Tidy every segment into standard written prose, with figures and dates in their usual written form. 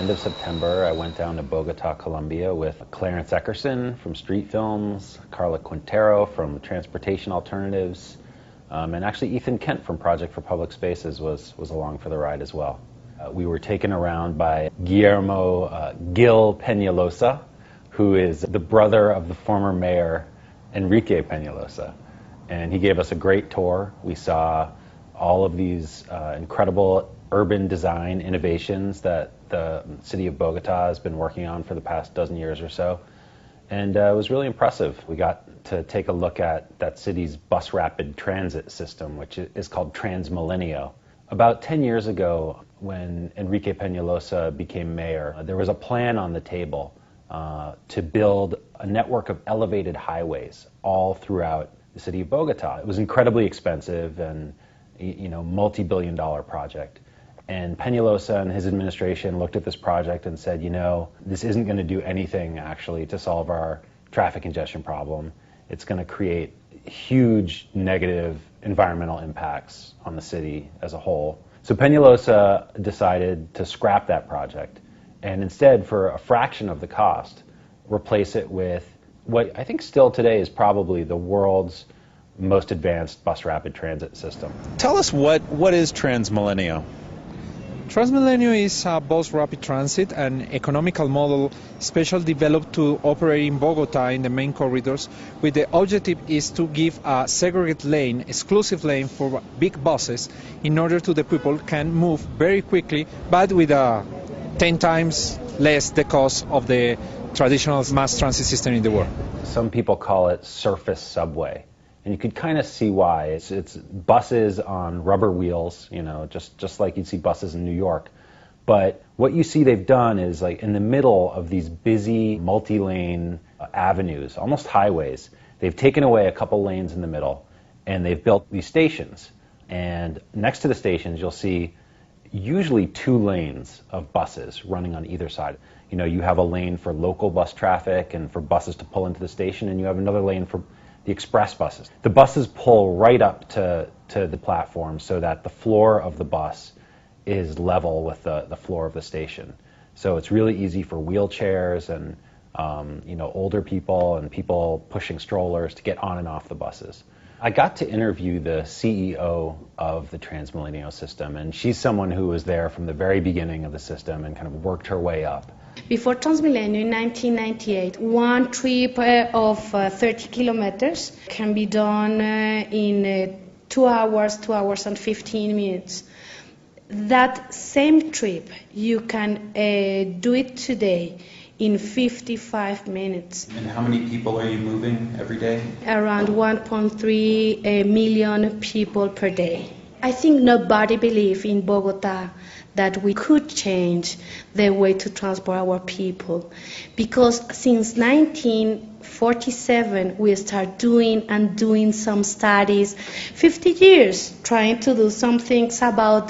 end of September, I went down to Bogotá, Colombia with Clarence Eckerson from Street Films, Carla Quintero from Transportation Alternatives, and actually Ethan Kent from Project for Public Spaces was along for the ride as well. We were taken around by Guillermo Gil Peñalosa, who is the brother of the former mayor Enrique Peñalosa. And he gave us a great tour. We saw all of these incredible urban design innovations that the city of Bogotá has been working on for the past dozen years or so. And it was really impressive. We got to take a look at that city's bus rapid transit system, which is called Transmilénio. About 10 years ago, when Enrique Peñalosa became mayor, there was a plan on the table to build a network of elevated highways all throughout the city of Bogotá. It was incredibly expensive and, multi-billion-dollar project. And Peñalosa and his administration looked at this project and said, this isn't going to do anything actually to solve our traffic congestion problem. It's going to create huge negative environmental impacts on the city as a whole. So Peñalosa decided to scrap that project and instead, for a fraction of the cost, replace it with what I think still today is probably the world's most advanced bus rapid transit system. Tell us what is Transmilénio? Transmilénio is a bus rapid transit, an economical model specially developed to operate in Bogotá in the main corridors, with the objective is to give a segregated lane, exclusive lane for big buses, in order to the people can move very quickly, but with 10 times less the cost of the traditional mass transit system in the world. Some people call it surface subway. And you could kind of see why. It's buses on rubber wheels, just like you'd see buses in New York. But what you see they've done is, like, in the middle of these busy multi-lane avenues, almost highways, they've taken away a couple lanes in the middle, and they've built these stations. And next to the stations, you'll see usually 2 lanes of buses running on either side. You have a lane for local bus traffic and for buses to pull into the station, and you have another lane for the express buses. The buses pull right up to the platform so that the floor of the bus is level with the floor of the station. So it's really easy for wheelchairs and older people and people pushing strollers to get on and off the buses. I got to interview the CEO of the Transmilénio system, and she's someone who was there from the very beginning of the system and kind of worked her way up. Before Transmilénio in 1998, one trip of 30 kilometers can be done in 2 hours, 2 hours and 15 minutes. That same trip, you can do it today in 55 minutes. And how many people are you moving every day? Around 1.3 million people per day. I think nobody believes in Bogotá that we could change the way to transport our people, because since 1947 we start doing some studies, 50 years trying to do some things about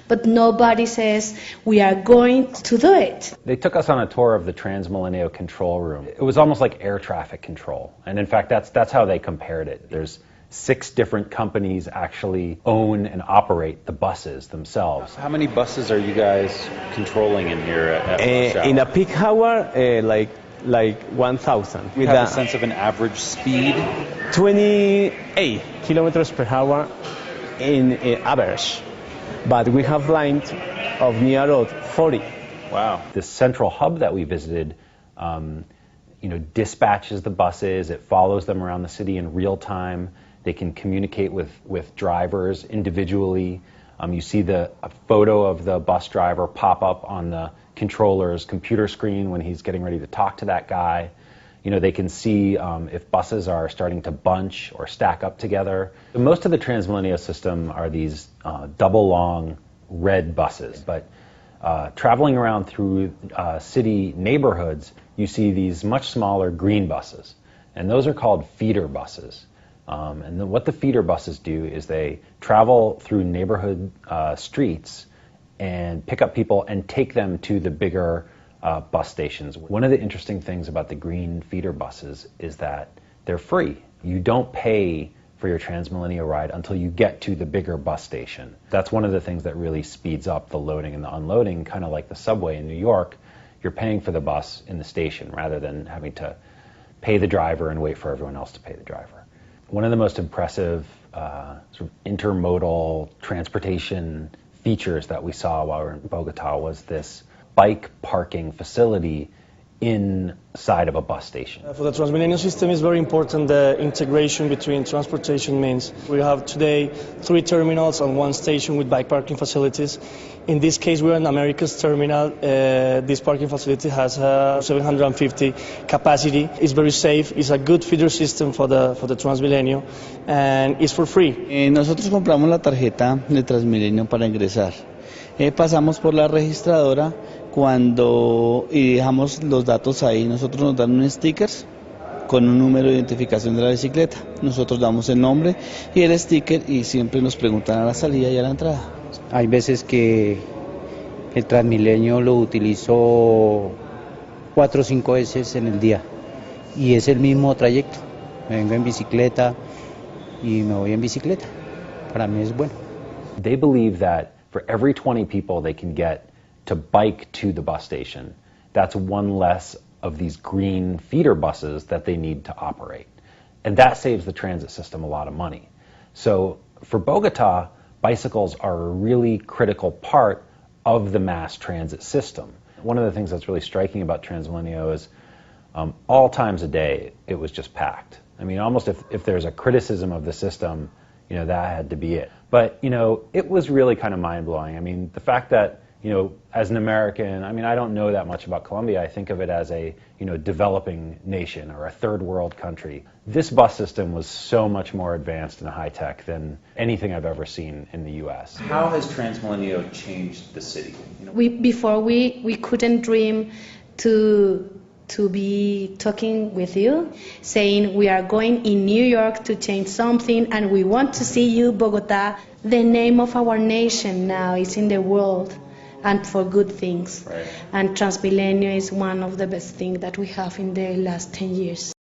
but nobody says we are going to do it. They took us on a tour of the Transmilénio control room. It was almost like air traffic control, and in fact that's how they compared it. There's 6 different companies actually own and operate the buses themselves. How many buses are you guys controlling in here at rush hour? In a peak hour, like 1,000. You have a sense of an average speed? 28 kilometers per hour in average. But we have lines of near 40. Wow. This central hub that we visited dispatches the buses. It follows them around the city in real time. They can communicate with drivers individually. You see a photo of the bus driver pop up on the controller's computer screen when he's getting ready to talk to that guy. They can see if buses are starting to bunch or stack up together. Most of the Transmilénio system are these double long red buses, but traveling around through city neighborhoods, you see these much smaller green buses, and those are called feeder buses. And what the feeder buses do is they travel through neighborhood streets and pick up people and take them to the bigger bus stations. One of the interesting things about the green feeder buses is that they're free. You don't pay for your Transmilenio ride until you get to the bigger bus station. That's one of the things that really speeds up the loading and the unloading, kind of like the subway in New York. You're paying for the bus in the station rather than having to pay the driver and wait for everyone else to pay the driver. One of the most impressive sort of intermodal transportation features that we saw while we were in Bogotá was this bike parking facility inside of a bus station. For the Transmilénio system, it's very important the integration between transportation means. We have today 3 terminals and 1 station with bike parking facilities. In this case, we're in America's terminal. This parking facility has 750 capacity. It's very safe. It's a good feeder system for the Transmilénio, and it's for free. Nosotros compramos la tarjeta de Transmilénio para ingresar. Pasamos por la registradora y dejamos los datos ahí. Nosotros nos dan un sticker con un número de identificación de la bicicleta. Nosotros damos el nombre y el sticker y siempre nos preguntan a la salida y a la entrada. Hay veces que el Transmilenio lo utilizo 4 o 5 veces en el día y es el mismo trayecto. Me vengo en bicicleta y me voy en bicicleta. Para mí es bueno. They believe that for every 20 people they can get to bike to the bus station, that's one less of these green feeder buses that they need to operate. And that saves the transit system a lot of money. So for Bogotá, bicycles are a really critical part of the mass transit system. One of the things that's really striking about Transmilenio is all times a day it was just packed. I mean, almost if there's a criticism of the system, you know, that had to be it. But, you know, it was really kind of mind-blowing. I mean, the fact that, you know, as an American, I mean, I don't know that much about Colombia. I think of it as a, you know, developing nation or a third world country. This bus system was so much more advanced and high-tech than anything I've ever seen in the U.S. How has Transmilenio changed the city? You know? Before we couldn't dream to be talking with you, saying we are going in New York to change something and we want to see you, Bogotá. The name of our nation now is in the world, and for good things. Right. And Transmilenio is one of the best things that we have in the last 10 years.